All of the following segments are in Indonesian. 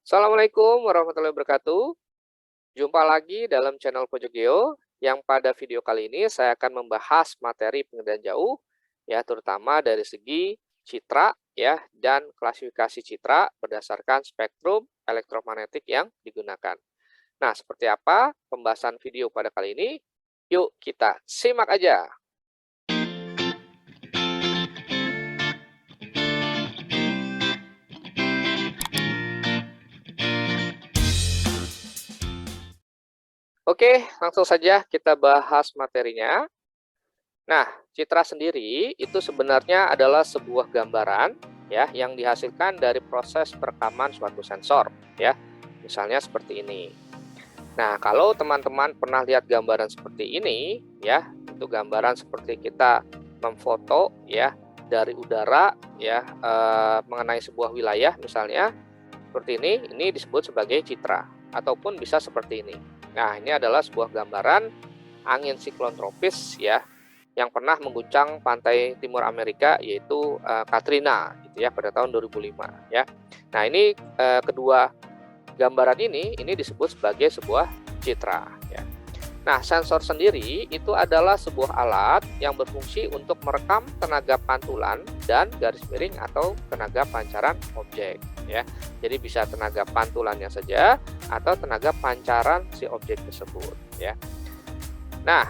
Assalamualaikum warahmatullahi wabarakatuh. Jumpa lagi dalam channel Pojok Geo, yang pada video kali ini saya akan membahas materi pengendalian jauh, ya terutama dari segi citra, ya dan klasifikasi citra berdasarkan spektrum elektromagnetik yang digunakan. Nah, seperti apa pembahasan video pada kali ini? Yuk kita simak aja. Oke, langsung saja kita bahas materinya. Nah, citra sendiri itu sebenarnya adalah sebuah gambaran ya yang dihasilkan dari proses perekaman suatu sensor ya. Misalnya seperti ini. Nah, kalau teman-teman pernah lihat gambaran seperti ini ya, itu gambaran seperti kita memfoto ya dari udara ya mengenai sebuah wilayah misalnya seperti ini disebut sebagai citra ataupun bisa seperti ini. Nah, ini adalah sebuah gambaran angin siklon tropis ya yang pernah mengguncang pantai timur Amerika yaitu Katrina gitu ya pada tahun 2005 ya. Nah, ini kedua gambaran ini disebut sebagai sebuah citra ya. Nah, sensor sendiri itu adalah sebuah alat yang berfungsi untuk merekam tenaga pantulan dan garis miring atau tenaga pancaran objek ya. Jadi bisa tenaga pantulannya saja atau tenaga pancaran si objek tersebut ya. Nah,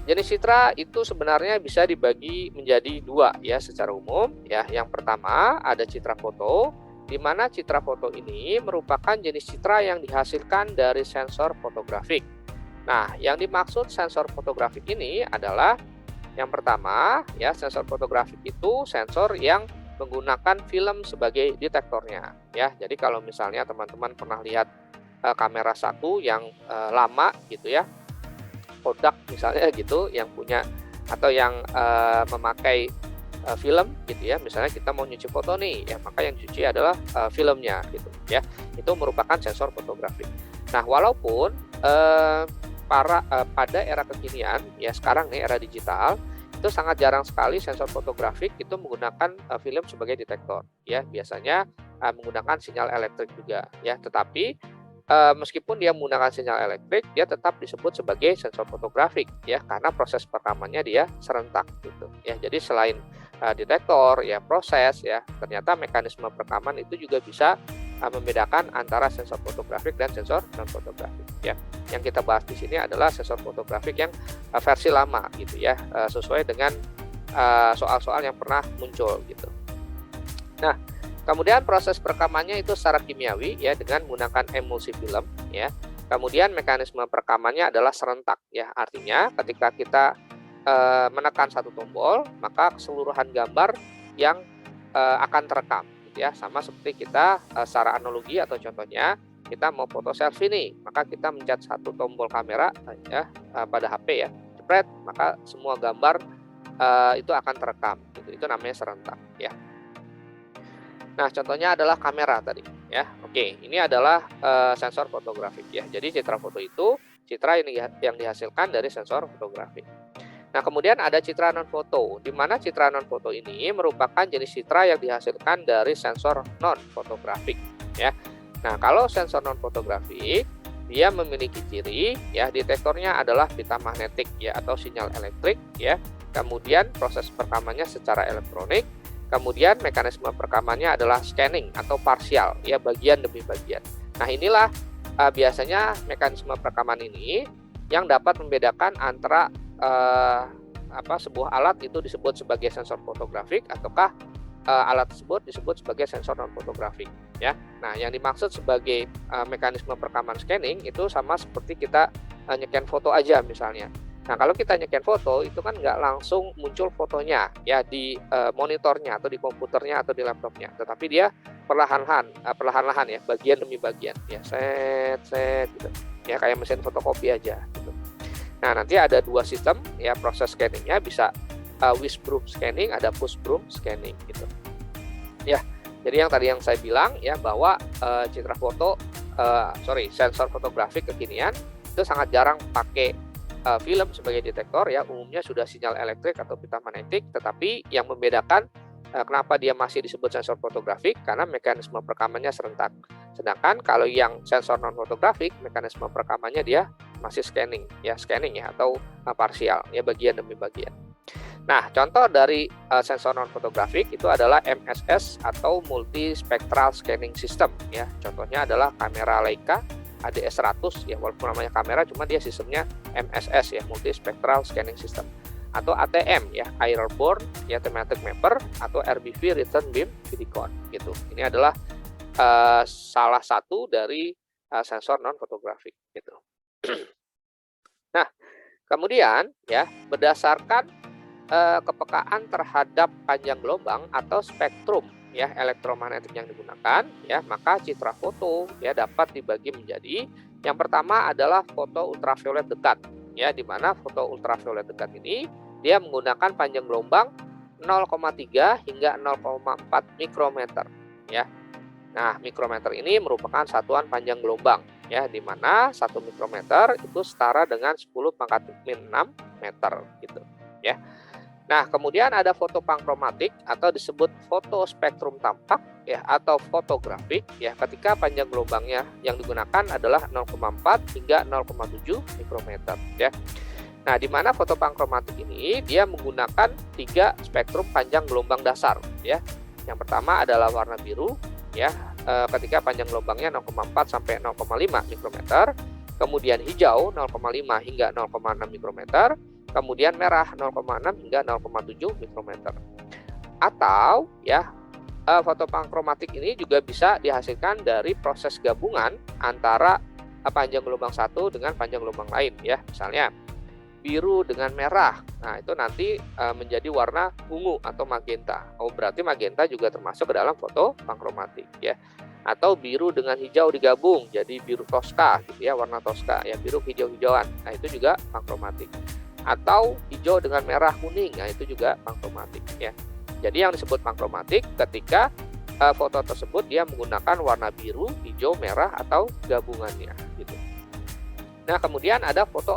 jenis citra itu sebenarnya bisa dibagi menjadi dua ya secara umum ya. Yang pertama ada citra foto, di mana citra foto ini merupakan jenis citra yang dihasilkan dari sensor fotografik. Nah, yang dimaksud sensor fotografik ini adalah yang pertama ya, sensor fotografik itu sensor yang menggunakan film sebagai detektornya ya. Jadi kalau misalnya teman-teman pernah lihat kamera satu yang lama gitu ya, Kodak misalnya gitu yang punya atau yang memakai film gitu ya, misalnya kita mau nyuci foto nih ya, maka yang dicuci adalah filmnya gitu ya, itu merupakan sensor fotografik. Nah, walaupun pada era kekinian ya, sekarang nih era digital itu sangat jarang sekali sensor fotografik itu menggunakan film sebagai detektor ya, biasanya menggunakan sinyal elektrik juga ya, tetapi meskipun dia menggunakan sinyal elektrik, dia tetap disebut sebagai sensor fotografik ya, karena proses perekamannya dia serentak gitu ya. Jadi selain detektor ya, proses ya, ternyata mekanisme perekaman itu juga bisa membedakan antara sensor fotografik dan sensor non fotografik ya. Yang kita bahas di sini adalah sensor fotografik yang versi lama gitu ya, sesuai dengan soal-soal yang pernah muncul gitu. Nah, kemudian proses perekamannya itu secara kimiawi ya, dengan menggunakan emulsi film ya. Kemudian mekanisme perekamannya adalah serentak ya. Artinya ketika kita menekan satu tombol, maka keseluruhan gambar yang akan terekam gitu ya. Sama seperti kita secara analogi atau contohnya kita mau foto selfie nih, maka kita mencet satu tombol kamera ya pada HP ya. Jepret, maka semua gambar itu akan terekam gitu. Itu namanya serentak ya. Nah, contohnya adalah kamera tadi ya. Oke, ini adalah sensor fotografik ya. Jadi citra foto itu citra yang dihasilkan dari sensor fotografik. Nah, kemudian ada citra non foto, di mana citra non foto ini merupakan jenis citra yang dihasilkan dari sensor non fotografik ya. Nah, kalau sensor non fotografik dia memiliki ciri ya, detektornya adalah pita magnetik ya atau sinyal elektrik ya. Kemudian proses perekamannya secara elektronik. Kemudian mekanisme perekamannya adalah scanning atau parsial, ya bagian demi bagian. Nah, inilah biasanya mekanisme perekaman ini yang dapat membedakan antara sebuah alat itu disebut sebagai sensor fotografik ataukah alat tersebut disebut sebagai sensor non fotografik ya. Nah, yang dimaksud sebagai mekanisme perekaman scanning itu sama seperti kita nyekan foto aja misalnya. Nah, kalau kita nyekan foto itu kan nggak langsung muncul fotonya ya di monitornya atau di komputernya atau di laptopnya, tetapi dia perlahan-lahan ya, bagian demi bagian ya, set gitu ya, kayak mesin fotokopi aja gitu. Nah, nanti ada dua sistem ya proses scanningnya, bisa whisk broom scanning, ada push broom scanning gitu ya. Jadi yang tadi yang saya bilang ya, bahwa sensor fotografik kekinian itu sangat jarang pakai film sebagai detektor ya, umumnya sudah sinyal elektrik atau pita magnetik, tetapi yang membedakan Kenapa dia masih disebut sensor fotografik? Karena mekanisme perekamannya serentak. Sedangkan kalau yang sensor non fotografik, mekanisme perekamannya dia masih scanning ya atau parsial ya, bagian demi bagian. Nah, contoh dari sensor non fotografik itu adalah MSS atau multi spectral scanning system ya. Contohnya adalah kamera Leica ADS100 ya, walaupun namanya kamera cuma dia sistemnya MSS ya, multi spectral scanning system, atau ATM ya, airborne ya thematic mapper, atau RBV return beam vidicon gitu. Ini adalah salah satu dari sensor non fotografik gitu. Nah, kemudian ya berdasarkan kepekaan terhadap panjang gelombang atau spektrum ya elektromagnetik yang digunakan ya, maka citra foto ya dapat dibagi menjadi, yang pertama adalah foto ultraviolet dekat ya, di mana foto ultraviolet dekat ini dia menggunakan panjang gelombang 0,3 hingga 0,4 mikrometer ya. Nah, mikrometer ini merupakan satuan panjang gelombang ya, di mana 1 mikrometer itu setara dengan 10 pangkat min 6 meter gitu ya. Nah, kemudian ada foto pankromatik atau disebut foto spektrum tampak ya, atau fotografik ya, ketika panjang gelombangnya yang digunakan adalah 0,4 hingga 0,7 mikrometer ya. Nah, di mana foto pankromatik ini dia menggunakan 3 spektrum panjang gelombang dasar ya. Yang pertama adalah warna biru ya, ketika panjang gelombangnya 0,4 sampai 0,5 mikrometer, kemudian hijau 0,5 hingga 0,6 mikrometer, kemudian merah 0,6 hingga 0,7 mikrometer. Atau ya, foto pankromatik ini juga bisa dihasilkan dari proses gabungan antara panjang gelombang satu dengan panjang gelombang lain ya. Misalnya biru dengan merah, nah itu nanti menjadi warna ungu atau magenta. Oh, berarti magenta juga termasuk ke dalam foto pankromatik ya. Atau biru dengan hijau digabung jadi biru toska gitu ya, warna toska ya, biru hijau-hijauan. Nah, itu juga pankromatik. Atau hijau dengan merah kuning, nah itu juga pankromatik ya. Jadi yang disebut pankromatik ketika foto tersebut dia menggunakan warna biru, hijau, merah atau gabungannya gitu. Nah, kemudian ada foto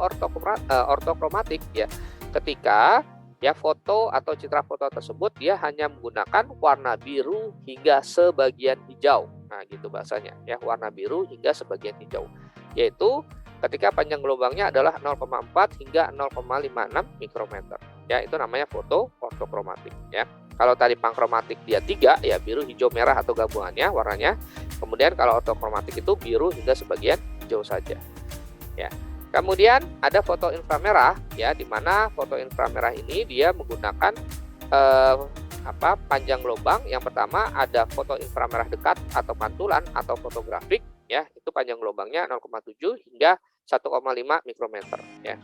ortokromatik ya, ketika ya foto atau citra foto tersebut dia hanya menggunakan warna biru hingga sebagian hijau. Nah, gitu bahasanya ya, warna biru hingga sebagian hijau, yaitu ketika panjang gelombangnya adalah 0,4 hingga 0,56 mikrometer. Ya, itu namanya foto ortokromatik ya. Kalau tadi pankromatik dia 3 ya, biru, hijau, merah atau gabungannya warnanya. Kemudian kalau ortokromatik itu biru hingga sebagian hijau saja. Ya. Kemudian ada foto inframerah ya, di mana foto inframerah ini dia menggunakan panjang gelombang. Yang pertama ada foto inframerah dekat atau pantulan atau fotografik ya, itu panjang gelombangnya 0,7 hingga 1,5 mikrometer ya.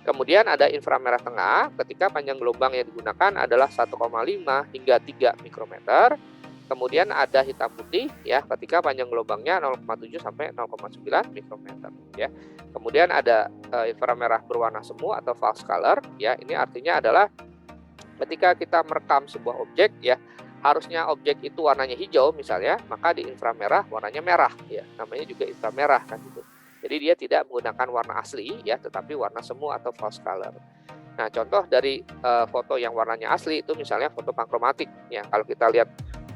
Kemudian ada inframerah tengah ketika panjang gelombang yang digunakan adalah 1,5 hingga 3 mikrometer. Kemudian ada hitam putih ya, ketika panjang gelombangnya 0,7 sampai 0,9 mikrometer ya. Kemudian ada inframerah berwarna semu atau false color ya. Ini artinya adalah ketika kita merekam sebuah objek ya, harusnya objek itu warnanya hijau misalnya, maka di inframerah warnanya merah ya, namanya juga inframerah kan gitu. Jadi dia tidak menggunakan warna asli ya, tetapi warna semu atau false color. Nah, contoh dari foto yang warnanya asli itu misalnya foto pankromatik ya. Kalau kita lihat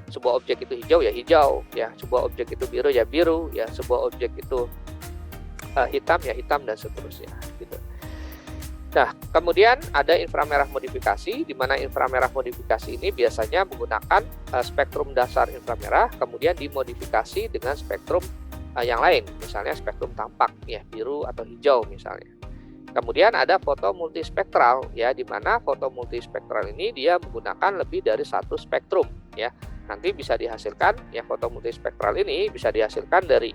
sebuah objek itu hijau ya hijau ya, sebuah objek itu biru ya biru ya, sebuah objek itu hitam ya hitam, dan seterusnya gitu. Nah, kemudian ada inframerah modifikasi, di mana inframerah modifikasi ini biasanya menggunakan spektrum dasar inframerah, kemudian dimodifikasi dengan spektrum yang lain, misalnya spektrum tampak ya, biru atau hijau misalnya. Kemudian ada foto multispektral ya, di mana foto multispektral ini dia menggunakan lebih dari satu spektrum ya. Nanti bisa dihasilkan ya, foto multispektral ini bisa dihasilkan dari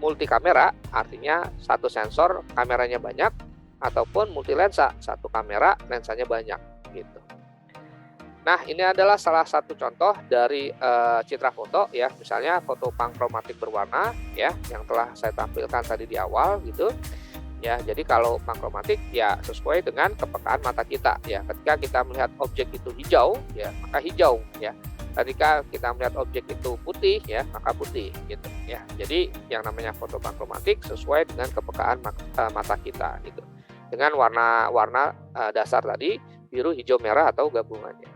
multi kamera, artinya satu sensor kameranya banyak, ataupun multi lensa, satu kamera lensanya banyak gitu. Nah, ini adalah salah satu contoh dari citra foto ya, misalnya foto pankromatik berwarna ya, yang telah saya tampilkan tadi di awal gitu. Ya, jadi kalau pankromatik ya sesuai dengan kepekaan mata kita ya. Ketika kita melihat objek itu hijau ya, maka hijau ya. Ketika kita melihat objek itu putih ya, maka putih gitu ya. Jadi yang namanya foto pankromatik sesuai dengan kepekaan mata kita gitu. Dengan warna-warna dasar tadi biru, hijau, merah atau gabungannya.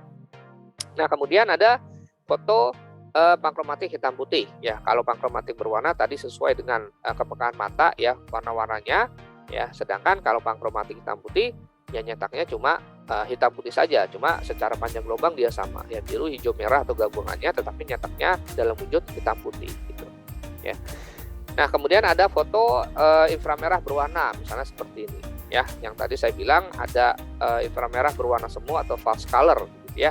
Nah, kemudian ada foto pankromatik hitam putih ya. Kalau pankromatik berwarna tadi sesuai dengan kepekaan mata ya warna-warnanya ya. Sedangkan kalau pankromatik hitam putih ya nyetaknya cuma hitam putih saja, cuma secara panjang gelombang dia sama ya, biru, hijau, merah atau gabungannya, tetapi nyetaknya dalam wujud hitam putih gitu ya. Nah, kemudian ada foto inframerah berwarna, misalnya seperti ini ya. Yang tadi saya bilang ada inframerah berwarna semu atau false color gitu ya.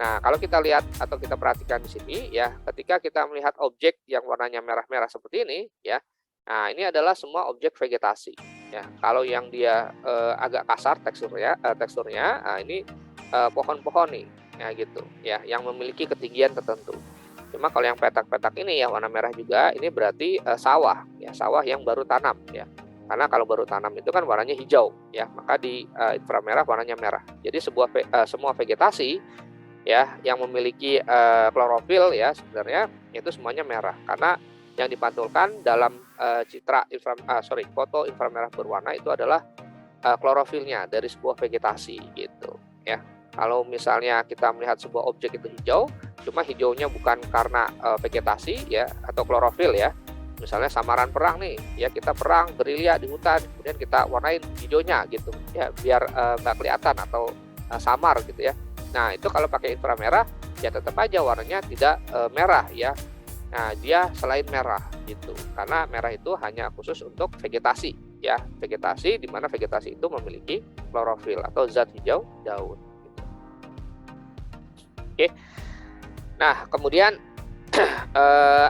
Nah, kalau kita lihat atau kita perhatikan di sini ya, ketika kita melihat objek yang warnanya merah-merah seperti ini ya. Nah, ini adalah semua objek vegetasi ya. Kalau yang dia agak kasar teksturnya, nah ini pohon-pohon nih ya gitu ya, yang memiliki ketinggian tertentu. Cuma kalau yang petak-petak ini ya warna merah juga, ini berarti sawah ya, sawah yang baru tanam ya. Karena kalau baru tanam itu kan warnanya hijau ya, maka di inframerah warnanya merah. Jadi semua vegetasi ya yang memiliki klorofil ya sebenarnya itu semuanya merah, karena yang dipantulkan dalam foto inframerah berwarna itu adalah klorofilnya dari sebuah vegetasi gitu ya. Kalau misalnya kita melihat sebuah objek itu hijau, cuma hijaunya bukan karena vegetasi ya atau klorofil ya. Misalnya samaran perang nih ya, kita perang gerilya di hutan, kemudian kita warnain hijaunya gitu ya, biar nggak kelihatan atau samar gitu ya. Nah, itu kalau pakai inframerah ya tetap aja warnanya tidak merah ya. Nah, dia selain merah gitu. Karena merah itu hanya khusus untuk vegetasi ya. Vegetasi di mana vegetasi itu memiliki klorofil atau zat hijau daun gitu. Oke. Nah, kemudian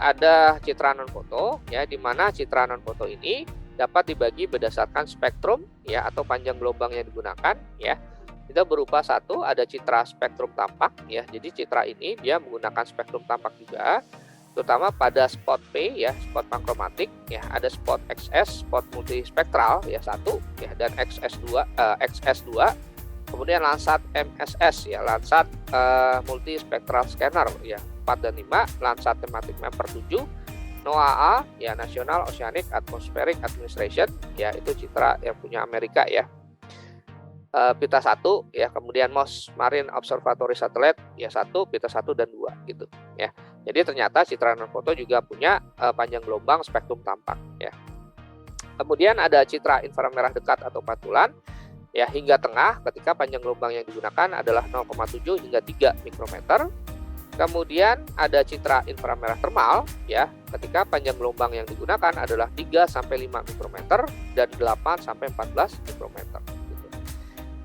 ada citra non foto ya, di mana citra non foto ini dapat dibagi berdasarkan spektrum ya atau panjang gelombang yang digunakan ya. Itu berupa satu, ada citra spektrum tampak ya. Jadi citra ini dia menggunakan spektrum tampak juga, terutama pada spot P ya, spot pankromatik ya. Ada spot XS, spot multispektral ya satu ya, dan XS2. Kemudian Landsat MSS ya, Landsat multispektral scanner ya 4 dan 5, Landsat thematic mapper 7, NOAA ya, National Oceanic Atmospheric Administration ya, itu citra yang punya Amerika ya. Pita 1 ya, kemudian MOSS Marine Observatory Satellite ya 1, Pita 1 dan 2 gitu ya. Jadi ternyata citra non foto juga punya panjang gelombang spektrum tampak ya. Kemudian ada citra inframerah dekat atau pantulan ya hingga tengah, ketika panjang gelombang yang digunakan adalah 0,7 hingga 3 mikrometer. Kemudian ada citra inframerah termal ya, ketika panjang gelombang yang digunakan adalah 3 sampai 5 mikrometer dan 8 sampai 14 mikrometer.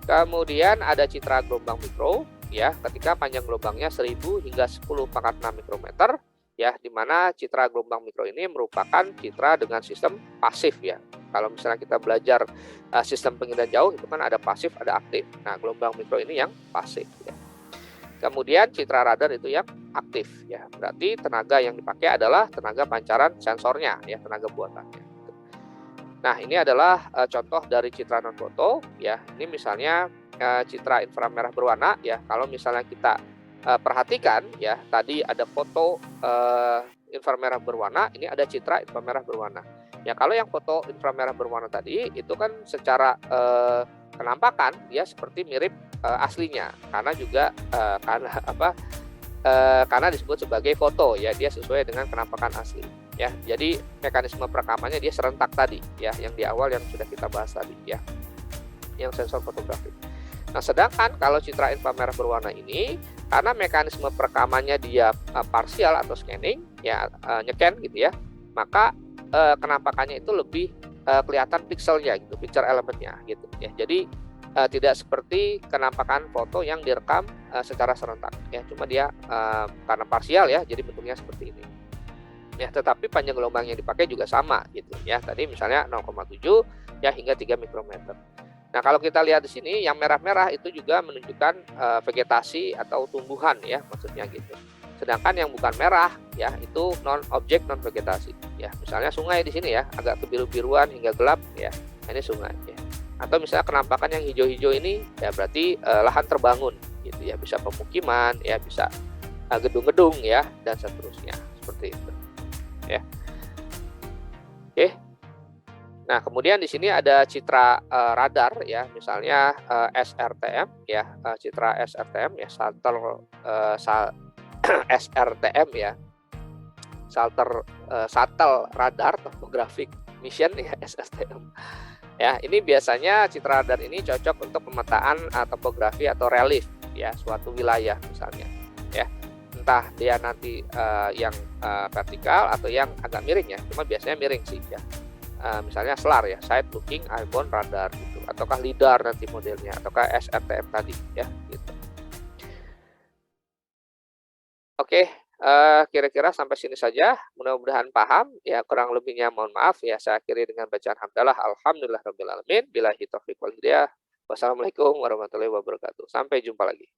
Kemudian ada citra gelombang mikro ya, ketika panjang gelombangnya 1000 hingga 10⁻⁶ mikrometer ya, di mana citra gelombang mikro ini merupakan citra dengan sistem pasif ya. Kalau misalnya kita belajar sistem pengindaan jauh itu kan ada pasif, ada aktif. Nah, gelombang mikro ini yang pasif ya. Kemudian citra radar itu yang aktif ya. Berarti tenaga yang dipakai adalah tenaga pancaran sensornya ya, tenaga buatannya. Nah, ini adalah contoh dari citra non foto ya. Ini misalnya citra inframerah berwarna ya. Kalau misalnya kita perhatikan ya, tadi ada foto inframerah berwarna, ini ada citra inframerah berwarna. Ya, kalau yang foto inframerah berwarna tadi itu kan secara penampakan dia seperti mirip aslinya, karena juga karena disebut sebagai foto ya, dia sesuai dengan penampakan asli. Ya, jadi mekanisme perekamannya dia serentak tadi ya, yang di awal yang sudah kita bahas tadi ya, yang sensor fotografi. Nah, sedangkan kalau citra inframerah berwarna ini, karena mekanisme perekamannya dia parsial atau scanning ya, nyeken gitu ya, maka kenampakannya itu lebih kelihatan pixelnya gitu, picture elemennya gitu ya. Jadi tidak seperti kenampakan foto yang direkam secara serentak ya, cuma dia karena parsial ya, jadi bentuknya seperti ini. Ya, tetapi panjang gelombang yang dipakai juga sama gitu ya. Tadi misalnya 0,7 ya hingga 3 mikrometer. Nah, kalau kita lihat di sini yang merah-merah itu juga menunjukkan vegetasi atau tumbuhan ya, maksudnya gitu. Sedangkan yang bukan merah ya itu non-objek, non-vegetasi ya. Misalnya sungai di sini ya, agak kebiru-biruan hingga gelap ya. Ini sungai ya. Atau misalnya kenampakan yang hijau-hijau ini ya berarti lahan terbangun gitu ya, bisa pemukiman ya, bisa gedung-gedung ya, dan seterusnya seperti itu. Ya. Oke. Nah, kemudian di sini ada citra, radar ya, misalnya, SRTM ya, citra SRTM ya, shuttle, eee, sa SRTM ya, shuttle radar topographic mission ya, SRTM. Ya, ini biasanya citra radar ini cocok untuk pemetaan, topografi atau relief ya, suatu wilayah misalnya, ya. Entah dia nanti, yang, vertikal atau yang agak miring ya, cuma biasanya miring sih ya. Misalnya SLAR ya, Side Looking Airborne Radar gitu, ataukah LIDAR nanti modelnya, ataukah SRTM tadi ya, gitu. Oke, kira-kira sampai sini saja, mudah-mudahan paham, ya kurang lebihnya mohon maaf ya, saya akhiri dengan bacaan hamdalah, alhamdulillahirabbil alamin, billahi taufiq wal hidayah. Wassalamualaikum warahmatullahi wabarakatuh. Sampai jumpa lagi.